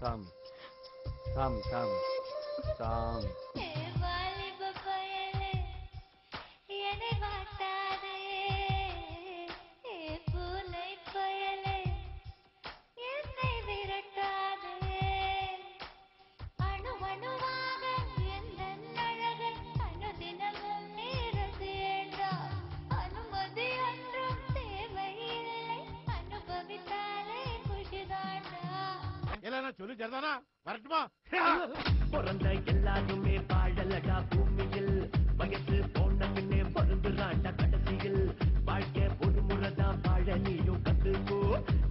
சாமி சாமி சாமி சாமி. சொல்லு ஜர்தானா வரட்டுமா? பிறந்த எல்லாருமே பாடலடா பூமியில், வயசு போன பின்னே பருந்துறாண்டா கடைசியில். வாழ்க்கை ஒரு முறைதான் வாழ நீயும் கத்துக்கோ,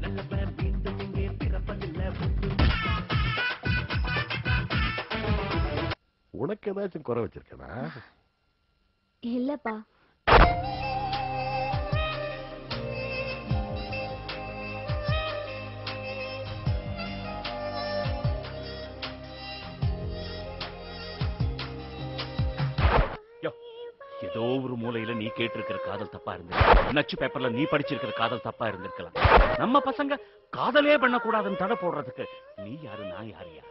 நல்லவன் மீண்டும் இங்கே பிறப்பதில்லை. உனக்கு ஏதாச்சும் குறை வச்சிருக்கனா? இல்லப்பா. ஏதோ ஒரு மூலையில நீ கேட்டிருக்கிற காதல் தப்பா இருந்திருக்கலாம், நச்சு பேப்பர்ல நீ படிச்சிருக்கிற காதல் தப்பா இருந்திருக்கலாம். நம்ம பசங்க காதலே பண்ணக்கூடாதுன்னு தடை போடுறதுக்கு நீ யாரு நான் யாரியா?